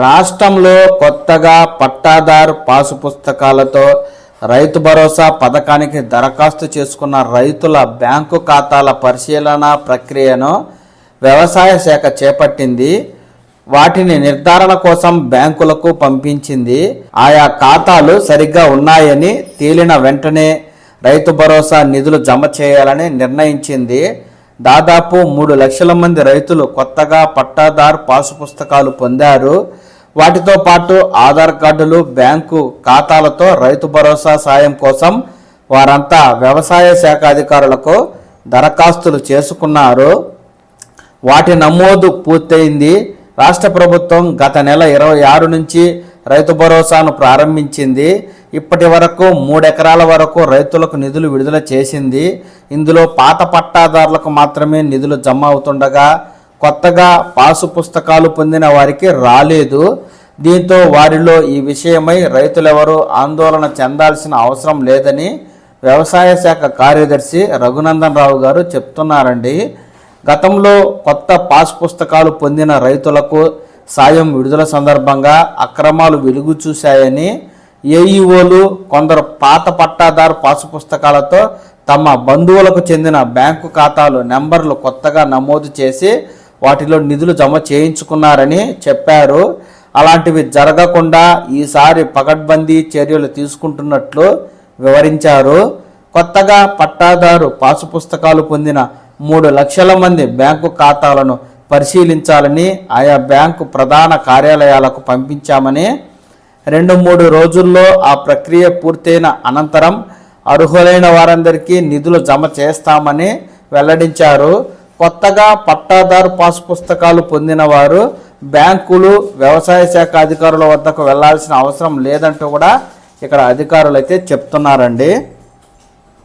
రాష్ట్రంలో కొత్తగా పట్టాదారు పాసు పుస్తకాలతో రైతు భరోసా పథకానికి దరఖాస్తు చేసుకున్న రైతుల బ్యాంకు ఖాతాల పరిశీలన ప్రక్రియను వ్యవసాయ శాఖ చేపట్టింది. వాటిని నిర్ధారణ కోసం బ్యాంకులకు పంపించింది. ఆయా ఖాతాలు సరిగ్గా ఉన్నాయని తేలిన వెంటనే రైతు భరోసా నిధులు జమ చేయాలని నిర్ణయించింది. దాదాపు 3 లక్షల మంది రైతులు కొత్తగా పట్టాదారు పాసు పుస్తకాలు పొందారు. వాటితో పాటు ఆధార్ కార్డులు, బ్యాంకు ఖాతాలతో రైతు భరోసా సాయం కోసం వారంతా వ్యవసాయ శాఖ అధికారులకు దరఖాస్తులు చేసుకున్నారు. వాటి నమోదు పూర్తయింది. రాష్ట్ర ప్రభుత్వం గత నెల 26 నుంచి రైతు భరోసాను ప్రారంభించింది. ఇప్పటి వరకు 3 ఎకరాల వరకు రైతులకు నిధులు విడుదల చేసింది. ఇందులో పాత పట్టాదారులకు మాత్రమే నిధులు జమ అవుతుండగా కొత్తగా పాసు పుస్తకాలు పొందిన వారికి రాలేదు. దీంతో వారిలో ఈ విషయమై రైతులెవరూ ఆందోళన చెందాల్సిన అవసరం లేదని వ్యవసాయ శాఖ కార్యదర్శి రఘునందన్ రావు గారు చెప్తున్నారండి. గతంలో కొత్త పాస్ పుస్తకాలు పొందిన రైతులకు సాయం విడుదల సందర్భంగా అక్రమాలు వెలుగు చూశాయని ఏఈఓలు కొందరు పాత పట్టాదారు పాసు పుస్తకాలతో తమ బంధువులకు చెందిన బ్యాంకు ఖాతాలు నెంబర్లు కొత్తగా నమోదు చేసి వాటిలో నిధులు జమ చేయించుకున్నారని చెప్పారు. అలాంటివి జరగకుండా ఈసారి పకడ్బందీ చర్యలు తీసుకుంటున్నట్లు వివరించారు. కొత్తగా పట్టాదారు పాసు పుస్తకాలు పొందిన 3 లక్షల మంది బ్యాంకు ఖాతాలను పరిశీలించాలని ఆయా బ్యాంకు ప్రధాన కార్యాలయాలకు పంపించామని, 2-3 రోజుల్లో ఆ ప్రక్రియ పూర్తయిన అనంతరం అర్హులైన వారందరికీ నిధులు జమ చేస్తామని వెల్లడించారు. కొత్తగా పట్టాదారు పాసు పుస్తకాలు పొందిన వారు బ్యాంకులు, వ్యవసాయ శాఖ అధికారుల వద్దకు వెళ్లాల్సిన అవసరం లేదంటూ కూడా ఇక్కడ అధికారులు అయితే చెప్తున్నారండి.